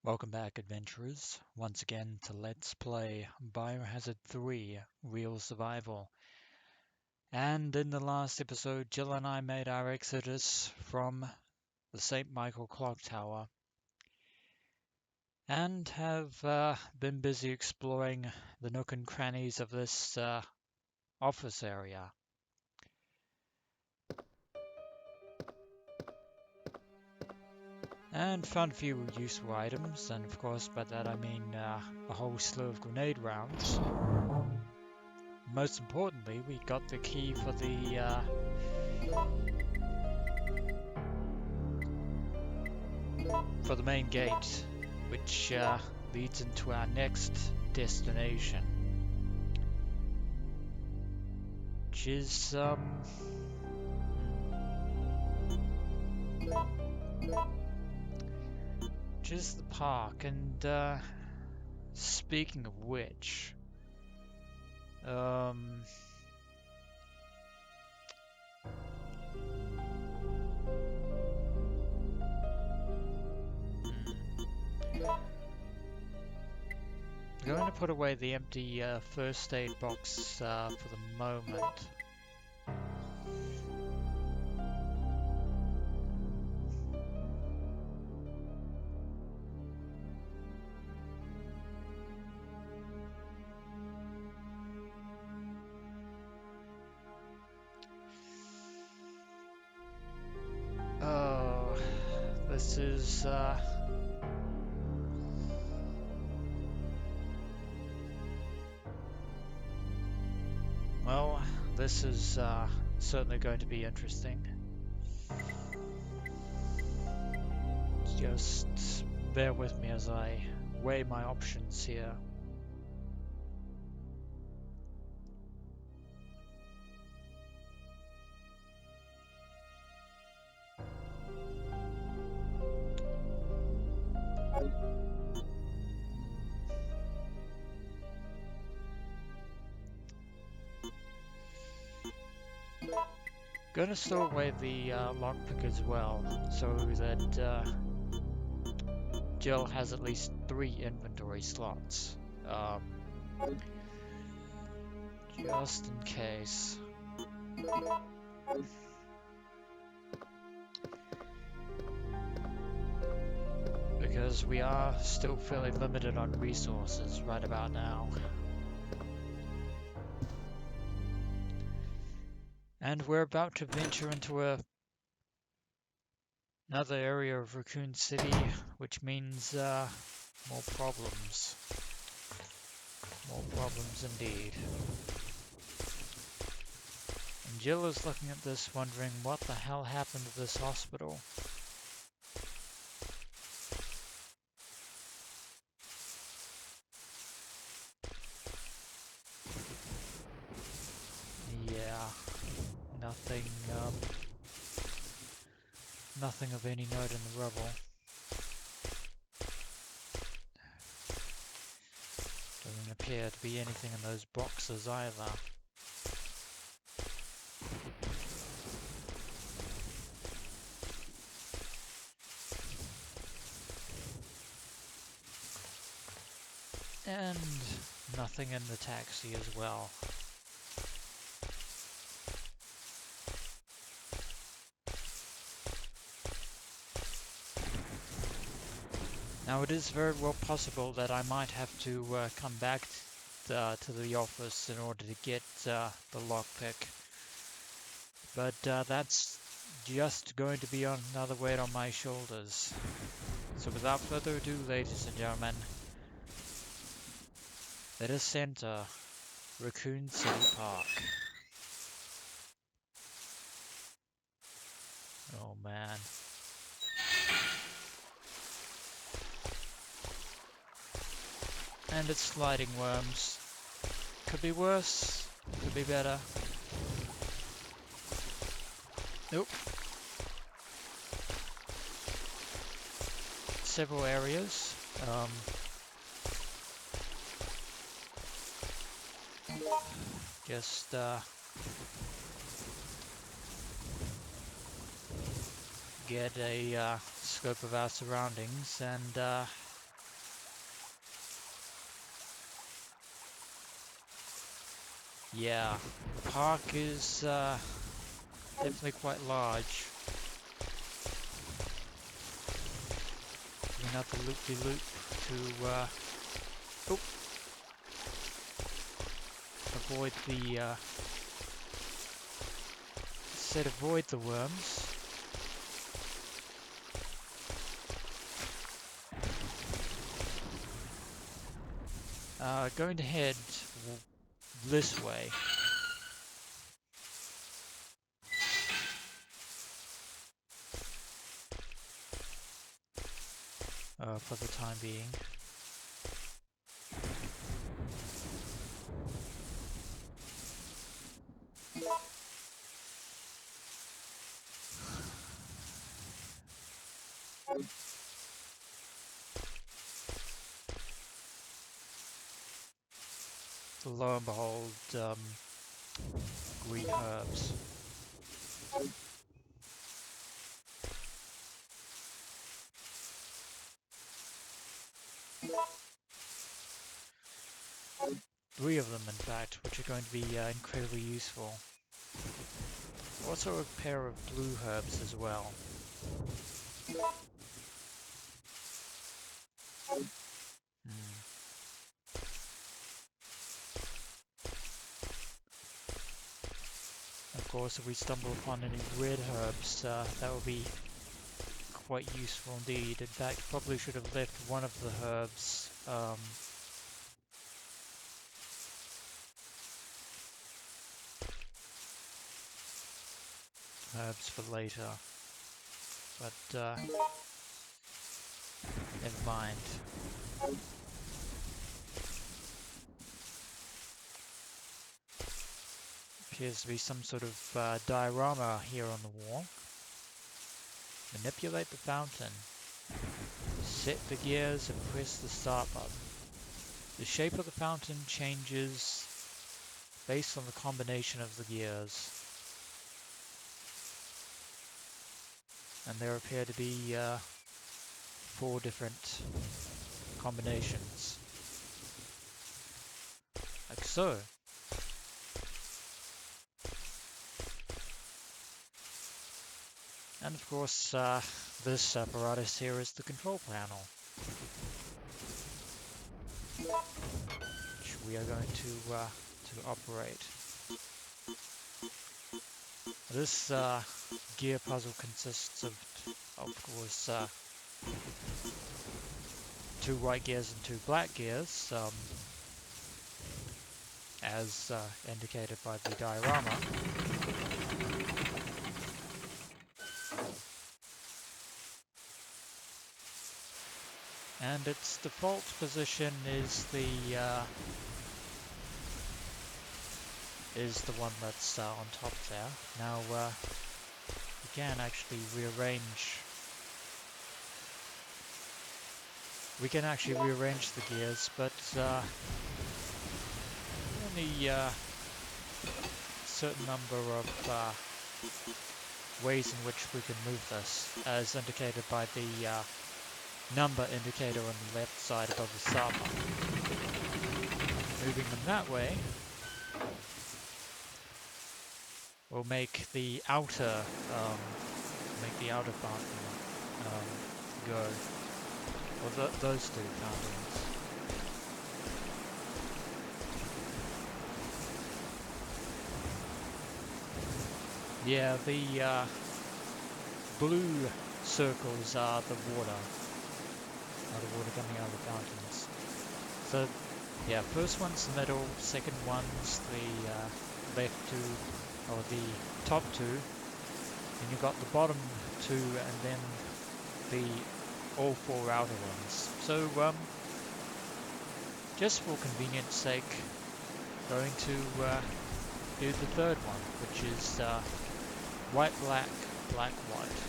Welcome back, adventurers, once again to Let's Play Biohazard 3 Real Survival. And in the last episode, Jill and I made our exodus from the St. Michael Clock Tower and have been busy exploring the nook and crannies of this office area. And found a few useful items, and of course by that I mean a whole slew of grenade rounds. Most importantly, we got the key for the main gate, which leads into our next destination, which is the park. And speaking of which, I'm going to put away the empty first aid box for the moment. Oh, this is well, this is certainly going to be interesting. Just bear with me as I weigh my options here. Gonna store away the lockpick as well, so that Jill has at least 3 inventory slots, just in case. Because we are still fairly limited on resources right about now. And we're about to venture into another area of Raccoon City, which means more problems. More problems indeed. And Jill is looking at this wondering what the hell happened to this hospital. Yeah, nothing of any note in the rubble. Doesn't appear to be anything in those boxes either. And nothing in the taxi as well. Now it is very well possible that I might have to come back to the office in order to get the lockpick. But that's just going to be another weight on my shoulders. So without further ado, ladies and gentlemen, let us enter Raccoon City Park. Oh man. And it's sliding worms. Could be worse, could be better. Nope. Several areas. Just get a scope of our surroundings and Yeah, the park is definitely quite large. Another loop-de-loop to oh, avoid the avoid the worms. Going to head this way. For the time being. Lo and behold, green herbs. Three of them, in fact, which are going to be incredibly useful. Also a pair of blue herbs as well. Of course, if we stumble upon any red herbs, that will be quite useful indeed. In fact, probably should have left one of the herbs for later. But never mind. Appears to be some sort of diorama here on the wall. Manipulate the fountain. Set the gears and press the start button. The shape of the fountain changes based on the combination of the gears. And there appear to be 4 different combinations. Like so. And of course, this apparatus here is the control panel, which we are going to operate. This gear puzzle consists of course, 2 white gears and 2 black gears, as indicated by the diorama. And its default position is the one that's on top there. Now we can actually rearrange. We can actually rearrange the gears, but only a certain number of ways in which we can move this, as indicated by the number indicator on the left side above the start button. Moving them that way will make the outer fountain go. Or those 2 fountains. Yeah, the blue circles are the water. The water coming out of the fountains. So, yeah, first one's the middle, second one's the left 2, or the top 2, and you've got the bottom 2, and then all 4 outer ones. So, just for convenience sake, going to do the third one, which is white, black, black, white.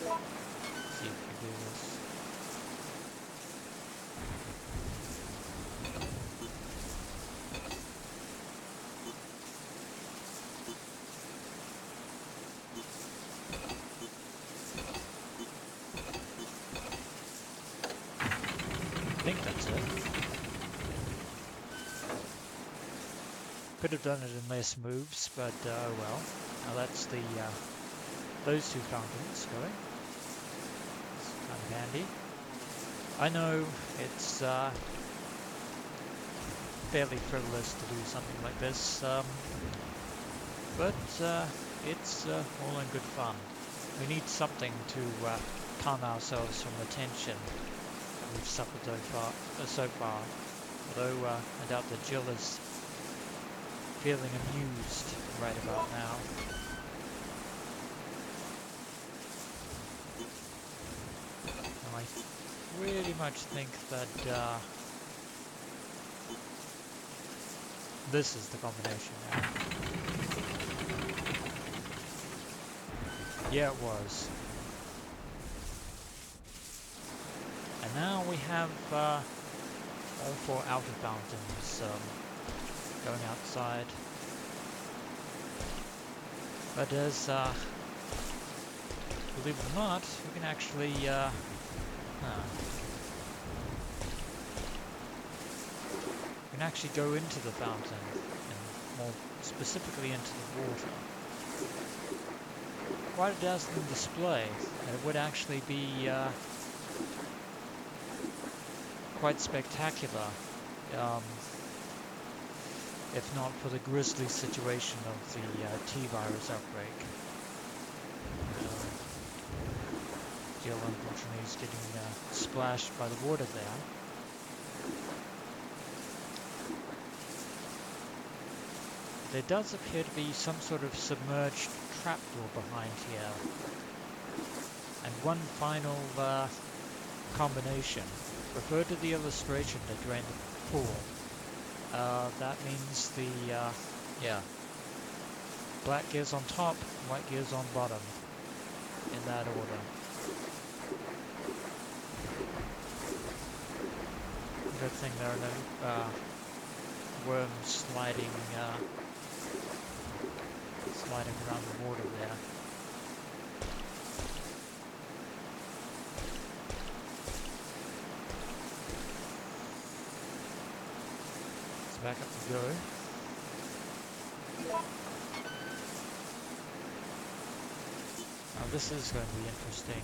See if we do this. I think that's it. Could have done it in less moves, but oh well. Now that's the those two fountains going. It's kind of handy. I know it's fairly frivolous to do something like this, but it's all in good fun. We need something to calm ourselves from the tension that we've suffered so far. Although I doubt that Jill is feeling amused right about now. I really much think that this is the combination now. Yeah, it was. And now we have all four outer fountains going outside. But as, believe it or not, we can actually, we can actually go into the fountain, and more specifically into the water. Quite a dazzling display, and it would actually be quite spectacular, if not for the grisly situation of the T-virus outbreak. Jill unfortunately is getting splashed by the water there. There does appear to be some sort of submerged trapdoor behind here. And one final combination. Refer to the illustration to drain the pool. That means the, black gears on top, white gears on bottom, in that order. Good thing there are no worms sliding around the water there. Let's back up to go. Now this is going to be interesting.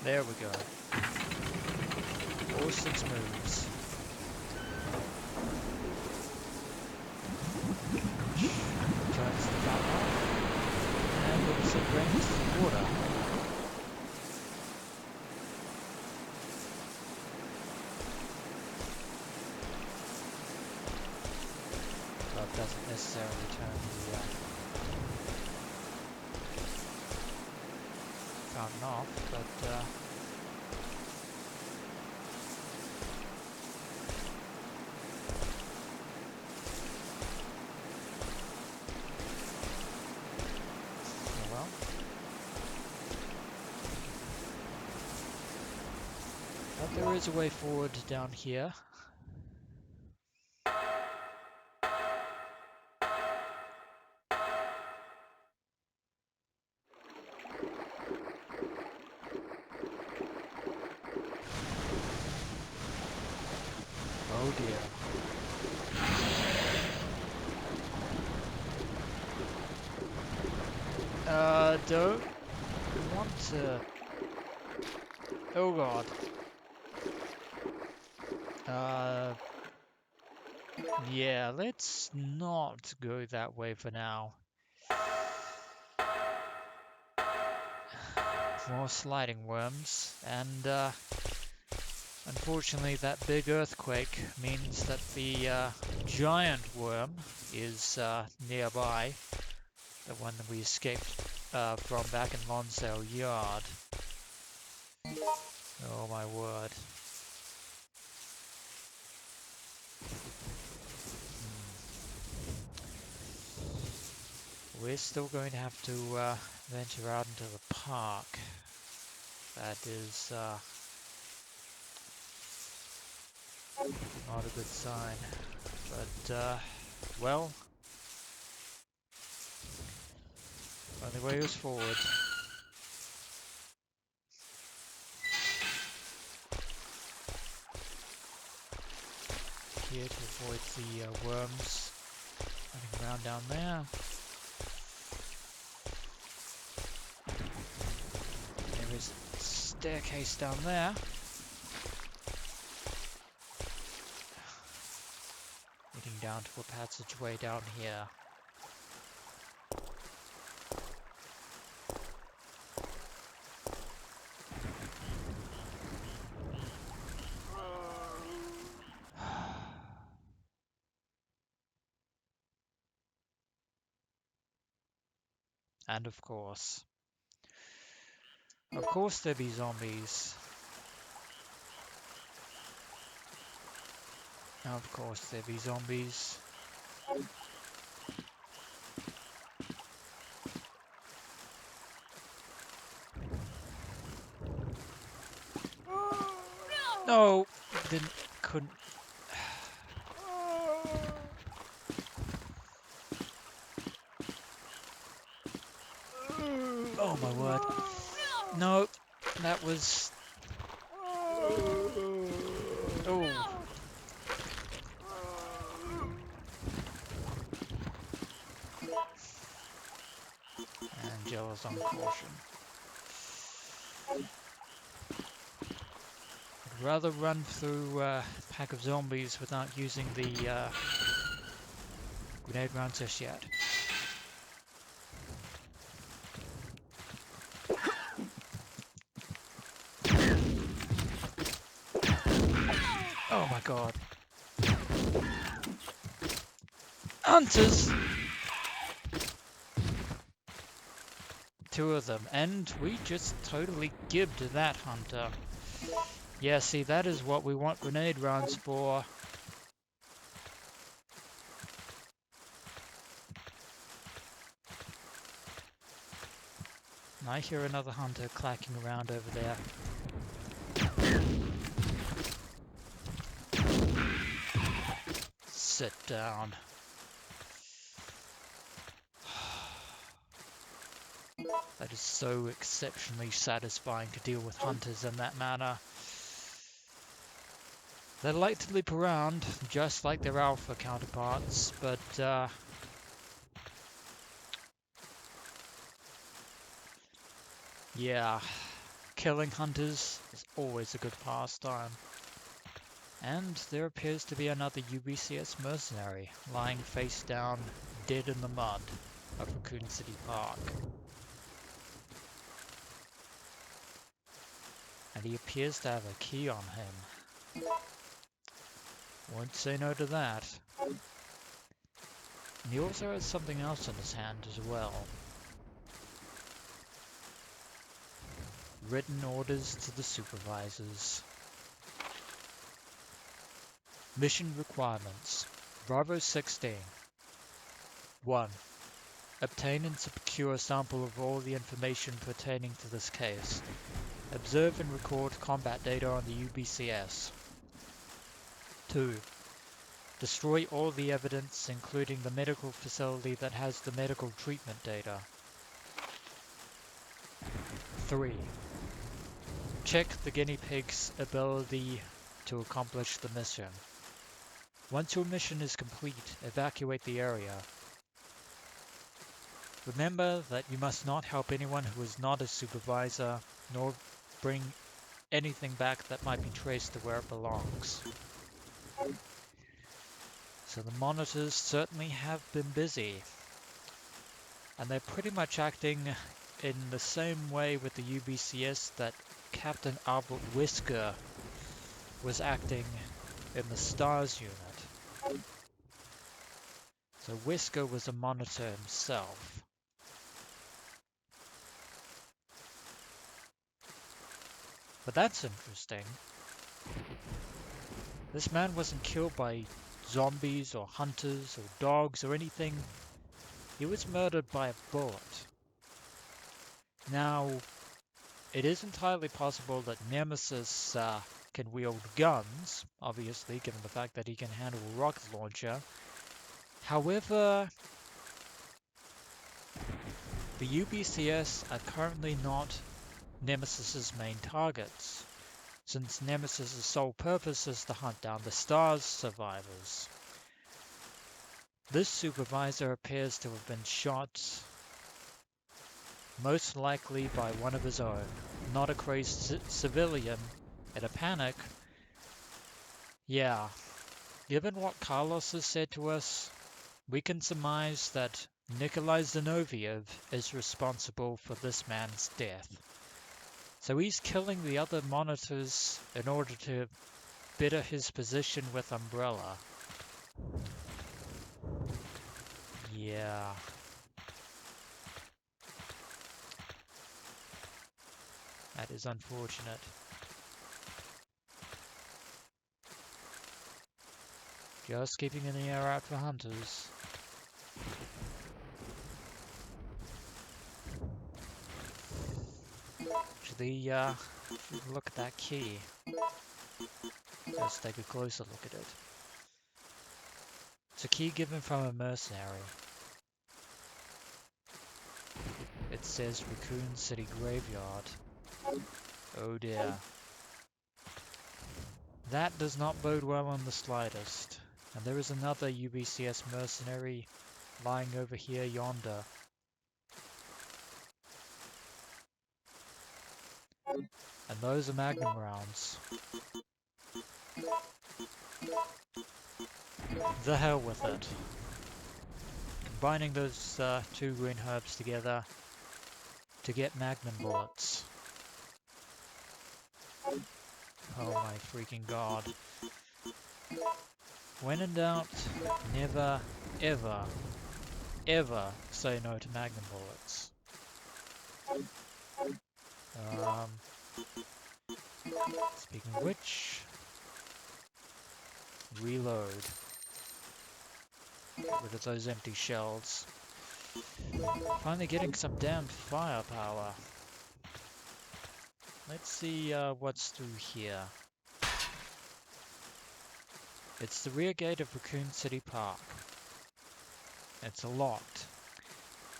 There we go. All 6 moves. Turns the fountain off, and also drains the water. But it doesn't necessarily turn the fountain off, but there is a way forward down here. Oh dear. Don't want to... Oh god. Yeah, let's not go that way for now. More sliding worms, and unfortunately that big earthquake means that the giant worm is nearby, the one that we escaped from back in Lonsdale Yard. Oh my word. We're still going to have to venture out into the park. That is not a good sign. But, well, Only way is forward. Here to avoid the worms running around down there. There is a staircase down there. Leading down to a passageway down here. And of course there be zombies. Of course there be zombies. No, couldn't. Oh my word. No, that was... Oh. Angela's on caution. I'd rather run through a pack of zombies without using the grenade rounds just yet. Oh my god. Hunters! 2 of them, and we just totally gibbed that hunter. Yeah, see, that is what we want grenade rounds for. I hear another hunter clacking around over there. Sit down. That is so exceptionally satisfying to deal with hunters in that manner. They like to leap around, just like their alpha counterparts, but yeah, killing hunters is always a good pastime. And there appears to be another UBCS mercenary lying face down, dead in the mud of Raccoon City Park. And he appears to have a key on him. Won't say no to that. And he also has something else in his hand as well. Written orders to the supervisors. Mission requirements. Bravo 16. 1. Obtain and secure a sample of all the information pertaining to this case. Observe and record combat data on the UBCS. 2. Destroy all the evidence, including the medical facility that has the medical treatment data. 3. Check the guinea pig's ability to accomplish the mission. Once your mission is complete, evacuate the area. Remember that you must not help anyone who is not a supervisor, nor bring anything back that might be traced to where it belongs. So the monitors certainly have been busy. And they're pretty much acting in the same way with the UBCS that Captain Albert Whisker was acting in the STARS unit. So Whisker was a monitor himself. But that's interesting. This man wasn't killed by zombies or hunters or dogs or anything. He was murdered by a bullet. Now, it is entirely possible that Nemesis can wield guns, obviously, given the fact that he can handle a rocket launcher. However, The UBCS are currently not Nemesis's main targets, since Nemesis's sole purpose is to hunt down the star's survivors. This supervisor appears to have been shot, most likely by one of his own, not a crazed civilian in a panic. Yeah, given what Carlos has said to us, we can surmise that Nikolai Zinoviev is responsible for this man's death. So he's killing the other monitors in order to better his position with Umbrella. Yeah. That is unfortunate. Just keeping an ear out for hunters. Actually, look at that key. Let's take a closer look at it. It's a key given from a mercenary. It says Raccoon City Graveyard. Oh dear. That does not bode well in the slightest. And there is another UBCS mercenary lying over here yonder. And those are Magnum rounds. The hell with it. Combining those two green herbs together to get Magnum bullets. Oh my freaking god. When in doubt, never, ever, ever say no to Magnum bullets. Speaking of which, reload. Get rid of those empty shells. Finally getting some damn firepower. Let's see what's through here. It's the rear gate of Raccoon City Park. It's locked.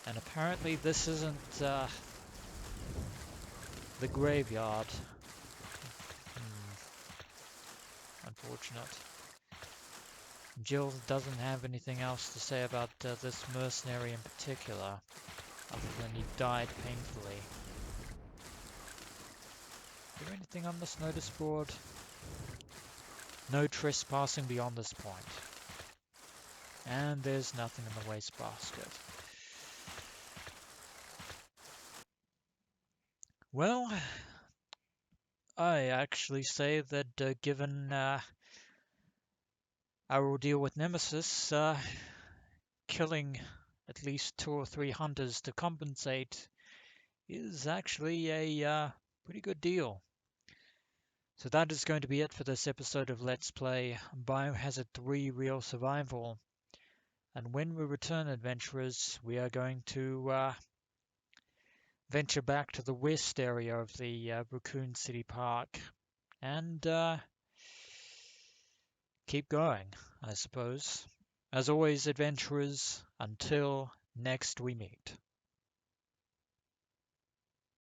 And apparently this isn't the graveyard. Unfortunate. Jill doesn't have anything else to say about this mercenary in particular, other than he died painfully. Is there anything on this notice board? No trespassing beyond this point. And there's nothing in the wastebasket. Well, I actually say that given our ordeal with Nemesis, killing at least 2 or 3 hunters to compensate is actually a pretty good deal. So that is going to be it for this episode of Let's Play Biohazard 3 Real Survival. And when we return, adventurers, we are going to venture back to the west area of the Raccoon City Park and keep going, I suppose. As always, adventurers, until next we meet.